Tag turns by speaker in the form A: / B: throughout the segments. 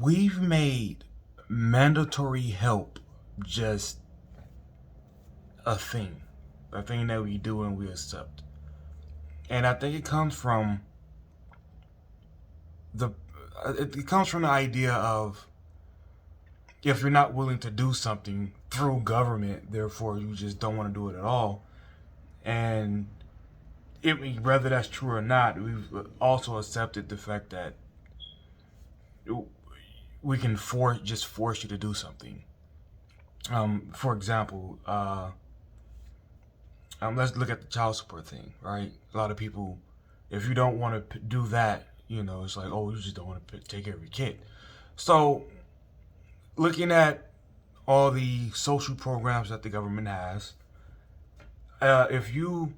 A: we've made mandatory help just a thing that we do and we accept. And I think the it comes from the idea of if you're not willing to do something through government, therefore you just don't want to do it at all. And whether that's true or not, we've also accepted the fact that we can force you to do something. For example, let's look at the child support thing, right? A lot of people, if you don't want to do that, it's like, oh, you just don't want to take care of your kid. So, looking at all the social programs that the government has, if you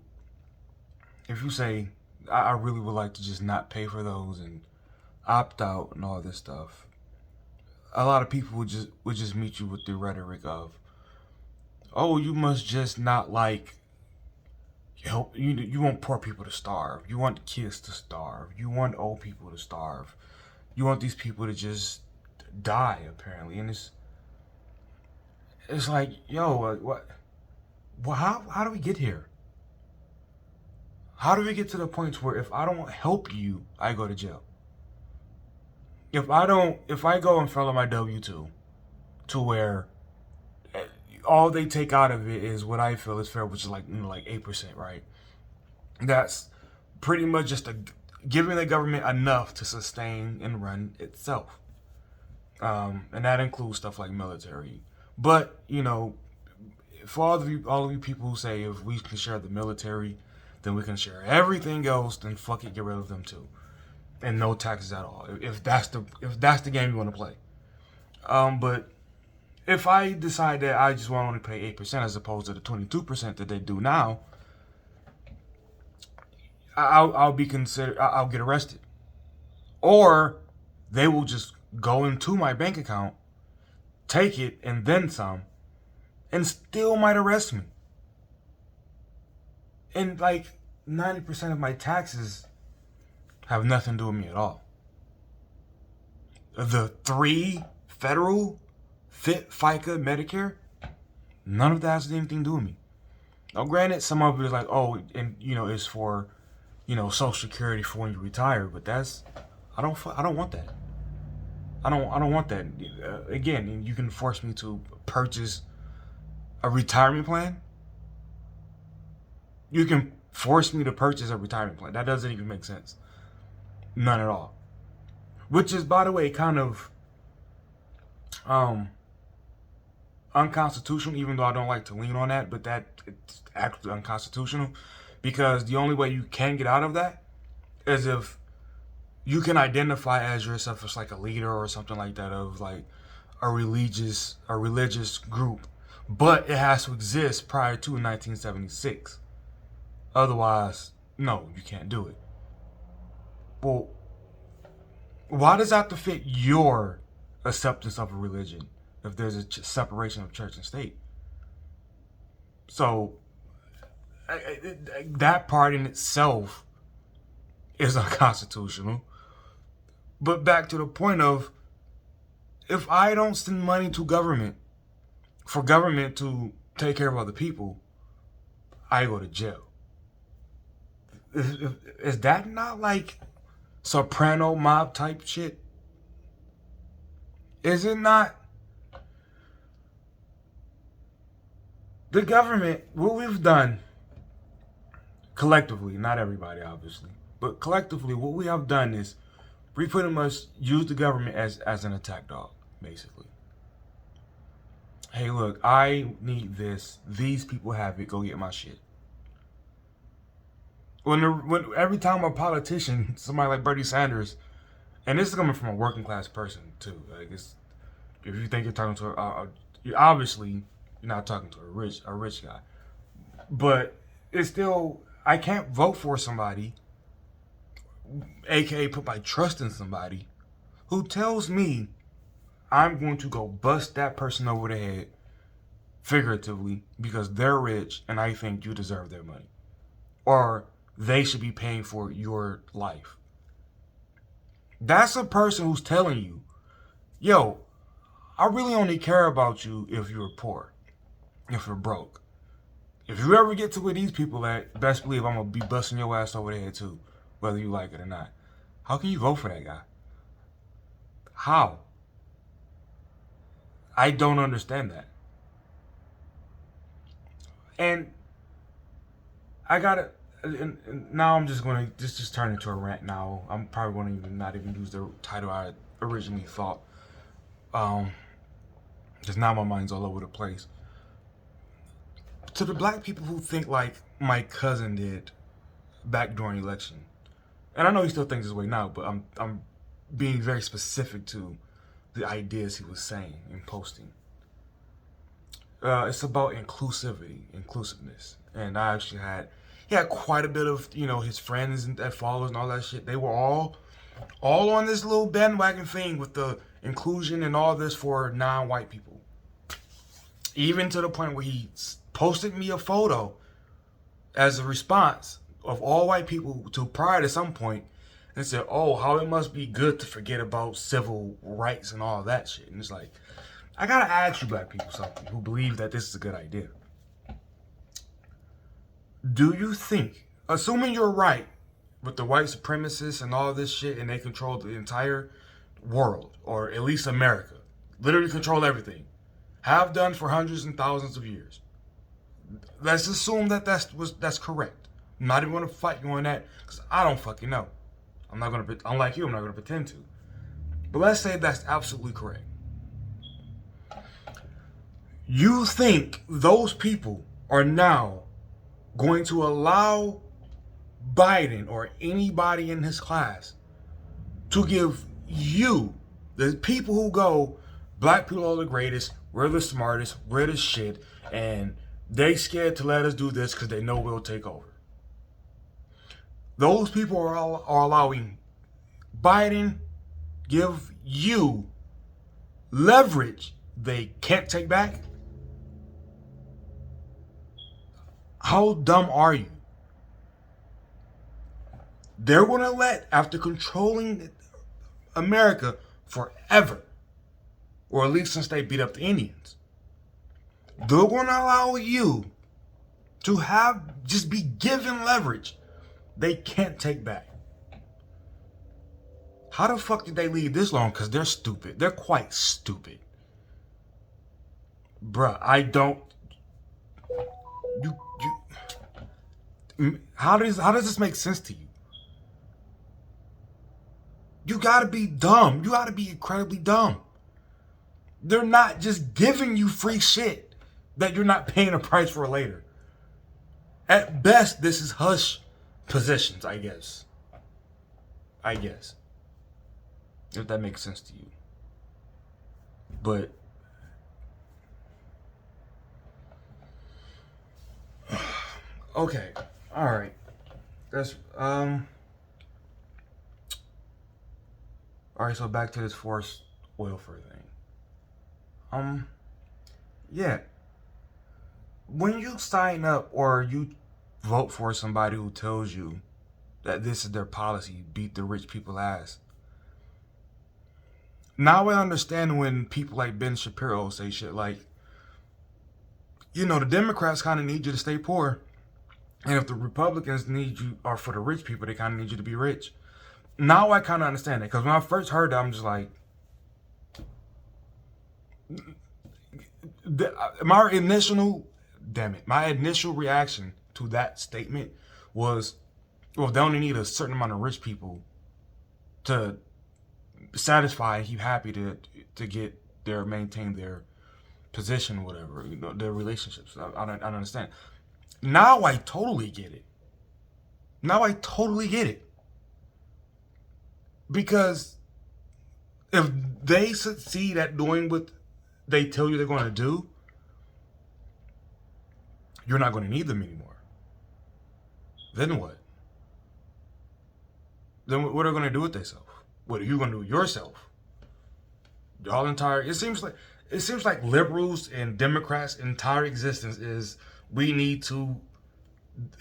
A: say, I really would like to just not pay for those and opt out and all this stuff, a lot of people would just meet you with the rhetoric of, oh, you must just not like help. You want poor people to starve. You want kids to starve. You want old people to starve. You want these people to just die, apparently. And it's like, yo, what? Well, how do we get here? How do we get to the point where if I don't help you, I go to jail? If I go and fill out my W-2 to where all they take out of it is what I feel is fair, which is like 8%, right? That's pretty much just giving the government enough to sustain and run itself, and that includes stuff like military. But for all of you people who say if we can share the military, then we can share everything else, then fuck it, get rid of them too, and no taxes at all. If that's the game you want to play, but if I decide that I just want to only pay 8% as opposed to the 22% that they do now, I'll be considered. I'll get arrested, or they will just go into my bank account, take it, and then some, and still might arrest me. And like 90% of my taxes have nothing to do with me at all. The 3 federal FICA, Medicare, none of that has anything to do with me. Now, granted, some of it is like, oh, and it's for, Social Security for when you retire, but I don't want that. I don't want that. Again, you can force me to purchase a retirement plan. You can force me to purchase a retirement plan. That doesn't even make sense. None at all. Which is, by the way, kind of unconstitutional, even though I don't like to lean on that, but it's actually unconstitutional because the only way you can get out of that is if you can identify as yourself as like a leader or something like that of like a religious group, but it has to exist prior to 1976. Otherwise, no, you can't do it. Well, why does that have to fit your acceptance of a religion if there's a separation of church and state? So that part in itself is unconstitutional. But back to the point of, if I don't send money to government for government to take care of other people, I go to jail. Is that not like soprano mob type shit? Is it not? The government, what we've done collectively, not everybody obviously, but collectively what we have done is we pretty much use the government as an attack dog, basically. Hey, look, I need this. These people have it. Go get my shit. When every time a politician, somebody like Bernie Sanders, and this is coming from a working class person too. Like, if you think you're talking to you obviously you're not talking to a rich guy, but it's still, I can't vote for somebody, aka put my trust in somebody, who tells me I'm going to go bust that person over the head, figuratively, because they're rich and I think you deserve their money, or they should be paying for your life. That's a person who's telling you yo, I really only care about you if you're poor, if you're broke. If you ever get to where these people at, best believe I'm gonna be busting your ass over the head too, whether you like it or not. How can you vote for that guy? How? I don't understand that. And I gotta. And now I'm just gonna just turn into a rant. Now I'm probably gonna even not even use the title I originally thought. Because now my mind's all over the place. To the black people who think like my cousin did back during election, and I know he still thinks this way now, but I'm being very specific to the ideas he was saying and posting. It's about inclusiveness, and I actually he had quite a bit of his friends and that followers and all that shit. They were all on this little bandwagon thing with the inclusion and all this for non-white people. Even to the point where he posted me a photo as a response of all white people to Pride at some point and said, oh, how it must be good to forget about civil rights and all that shit. And it's like, I gotta ask you black people something who believe that this is a good idea. Do you think, assuming you're right with the white supremacists and all this shit and they control the entire world, or at least America, literally control everything, have done for hundreds and thousands of years. Let's assume that that's correct. I'm not even going to fight you on that because I don't fucking know. I'm not going to, unlike you, I'm not going to pretend to. But let's say that's absolutely correct. You think those people are now going to allow Biden or anybody in his class to give you, the people who go, black people are the greatest, we're the smartest, we're the shit, and they scared to let us do this because they know we'll take over. Those people are allowing Biden give you leverage they can't take back? How dumb are you? They're going to let, after controlling America forever, or at least since they beat up the Indians, they're going to allow you to just be given leverage they can't take back. How the fuck did they leave this long? Because they're stupid. They're quite stupid. Bruh, I don't... How does this make sense to you? You gotta be dumb. You gotta be incredibly dumb. They're not just giving you free shit that you're not paying a price for later. At best, this is hush positions, I guess. If that makes sense to you. But okay. Alright. That's Alright, so back to this forced welfare thing. Yeah. When you sign up or you vote for somebody who tells you that this is their policy, beat the rich people ass. Now I understand when people like Ben Shapiro say shit like, the Democrats kind of need you to stay poor. And if the Republicans need you, or for the rich people, they kind of need you to be rich. Now I kind of understand that. Because when I first heard that, I'm just like, my initial reaction to that statement was, well, they only need a certain amount of rich people to satisfy and keep happy to maintain their position, whatever, their relationships. I don't understand. Now I totally get it. Because if they succeed at doing what they tell you they're going to do, you're not going to need them anymore. Then what? Then what are they going to do with themselves? What are you going to do with yourself? It seems like liberals and Democrats' entire existence is we need to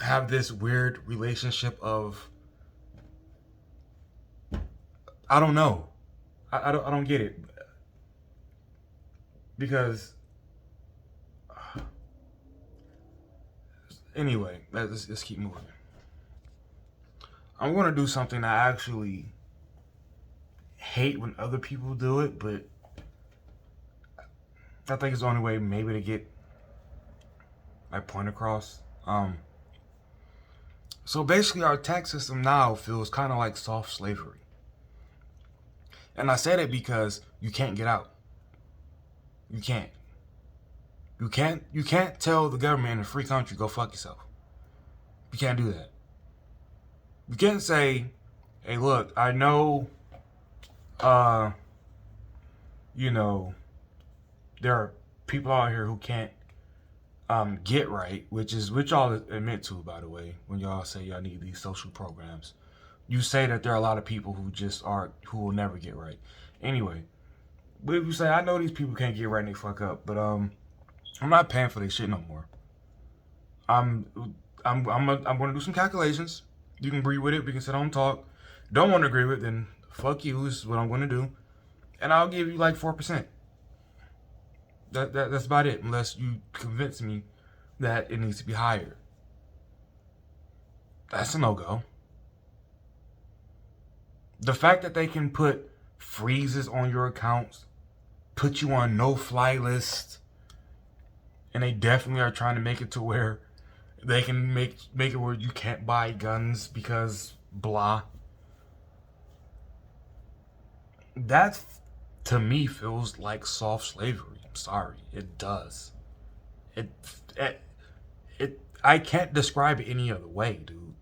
A: have this weird relationship of, I don't know. I don't get it. Because anyway, let's keep moving. I'm gonna do something I actually hate when other people do it, but I think it's the only way maybe to get my point across. So basically our tax system now feels kind of like soft slavery. And I say that because you can't get out. You can't. You can't tell the government in a free country, go fuck yourself. You can't do that. You can't say, hey, look, I know, you know, there are people out here who can't get right, which y'all admit to, by the way, when y'all say y'all need these social programs. You say that there are a lot of people who will never get right. Anyway, but if you say, I know these people can't get right and they fuck up, but I'm not paying for this shit no more. I'm gonna do some calculations. You can agree with it. We can sit down and talk. Don't want to agree with it, then fuck you is what I'm gonna do, and I'll give you like 4%. That's about it, unless you convince me that it needs to be higher. That's a no-go. The fact that they can put freezes on your accounts, put you on no-fly lists, and they definitely are trying to make it to where they can make it where you can't buy guns because blah. That, to me, feels like soft slavery. I'm sorry, it does. It I can't describe it any other way, dude.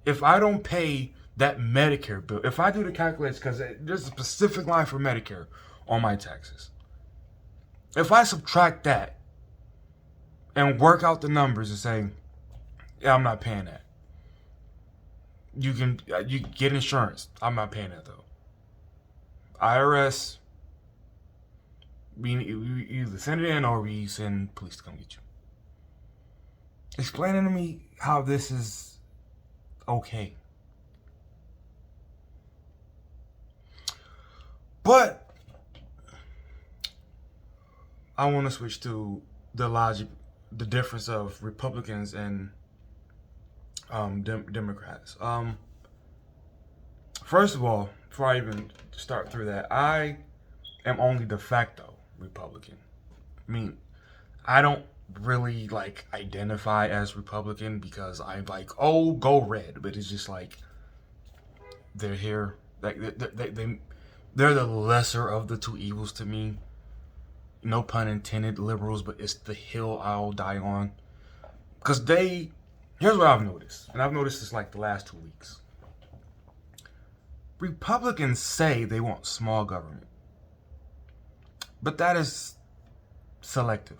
A: If I don't pay that Medicare bill, if I do the calculations, because there's a specific line for Medicare on my taxes. If I subtract that and work out the numbers and say, yeah, I'm not paying that. You get insurance. I'm not paying that though. IRS, we either send it in or we send police to come get you. Explaining to me how this is okay. But I want to switch to the logic, the difference of Republicans and Democrats. First of all, before I even start through that, I am only de facto Republican. I mean, I don't really like identify as Republican because I'm like, oh, go red, but it's just like they're here, like they're the lesser of the two evils to me. No pun intended, liberals, but it's the hill I'll die on. Because here's what I've noticed, and I've noticed this like the last 2 weeks. Republicans say they want small government, but that is selectively.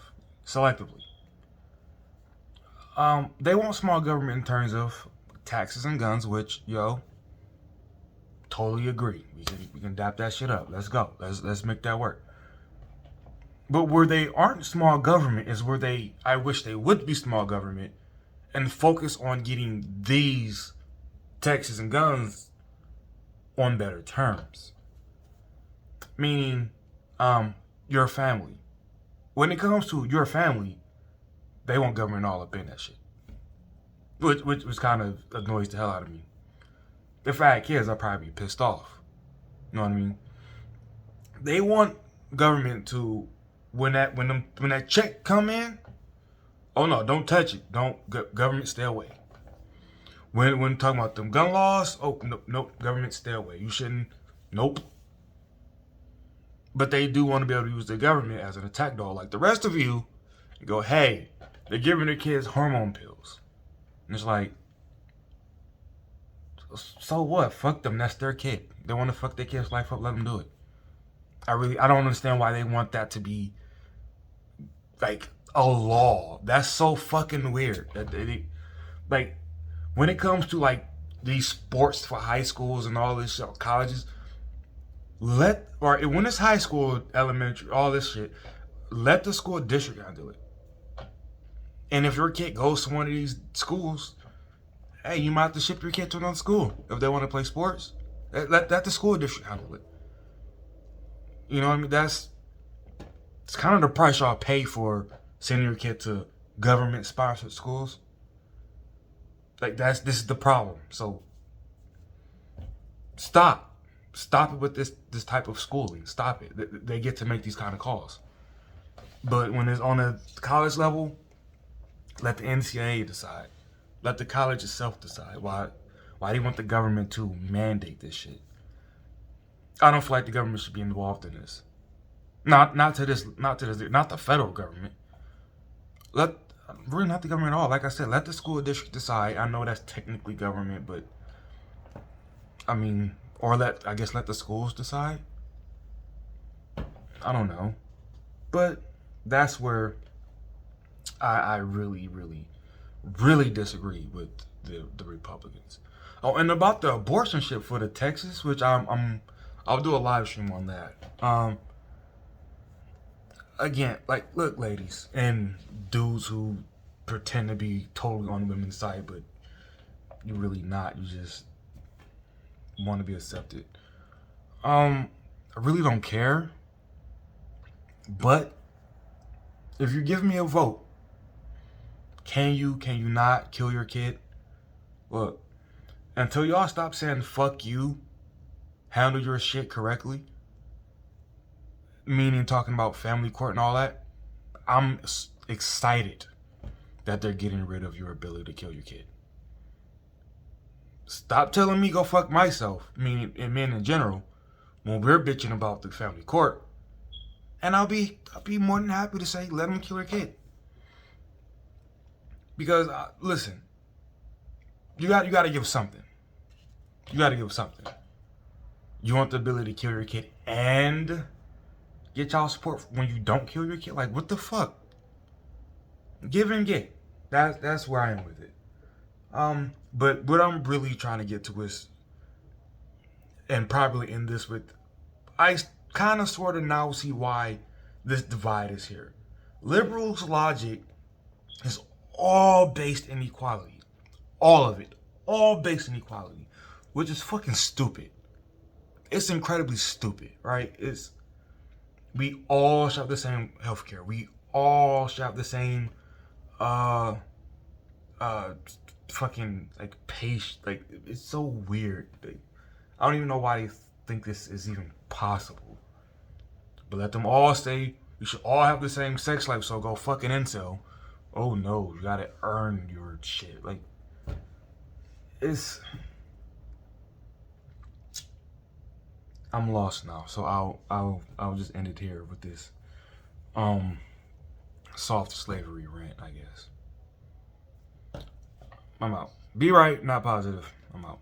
A: They want small government in terms of taxes and guns, which, totally agree. We can adapt that shit up. Let's go. Let's make that work. But where they aren't small government is where I wish they would be small government and focus on getting these taxes and guns on better terms. Meaning, your family. When it comes to your family, they want government all up in that shit. Which was kind of annoys the hell out of me. If I had kids, I'd probably be pissed off. You know what I mean? They want government to, when that check come in, oh no, don't touch it. Government, stay away. When talking about them gun laws, oh nope, government, stay away. You shouldn't, nope. But they do want to be able to use the government as an attack dog like the rest of you and go, hey, they're giving their kids hormone pills. And it's like, so what? Fuck them. That's their kid. They want to fuck their kid's life up, let them do it. I don't understand why they want that to be like a law. That's so fucking weird. Like, when it comes to like these sports for high schools and all this shit, colleges, when it's high school, elementary, all this shit, let the school district handle it. And if your kid goes to one of these schools, hey, you might have to ship your kid to another school if they want to play sports. Let the school district handle it. You know what I mean? It's kind of the price y'all pay for sending your kid to government-sponsored schools. Like, this is the problem. So stop it with this type of schooling. Stop it. They get to make these kind of calls. But when it's on a college level, let the NCAA decide. Let the college itself decide. Why do you want the government to mandate this shit? I don't feel like the government should be involved in this. Not the federal government. Really not the government at all. Like I said, let the school district decide. I know that's technically government, but I mean, or let the schools decide. I don't know, but that's where I really, really, really disagree with the Republicans. Oh, and about the abortion shit for the Texas, which I'll do a live stream on that. Again, like, look, ladies and dudes who pretend to be totally on women's side, but you're really not. You just want to be accepted. I really don't care. But if you give me a vote, can you not kill your kid? Look, until y'all stop saying fuck you, handle your shit correctly, meaning talking about family court and all that, I'm excited that they're getting rid of your ability to kill your kid. Stop telling me go fuck myself, meaning men in general, when we're bitching about the family court, and I'll be more than happy to say let them kill your kid. Because listen, you got to give something. You got to give something. You want the ability to kill your kid and get child support when you don't kill your kid? Like, what the fuck? Give and get. That's where I am with it. But what I'm really trying to get to is, and probably end this with, I kind of sort of now see why this divide is here. Liberals' logic is all based in equality. All of it. All based in equality. Which is fucking stupid. It's incredibly stupid, right? We all should have the same healthcare. We all should have the same fucking like patient. Like, it's so weird. Like, I don't even know why they think this is even possible. But let them all say we should all have the same sex life, so go fucking incel. Oh no, you gotta earn your shit. Like, I'm lost now, so I'll just end it here with this soft slavery rant, I guess. I'm out. Be right, not positive. I'm out.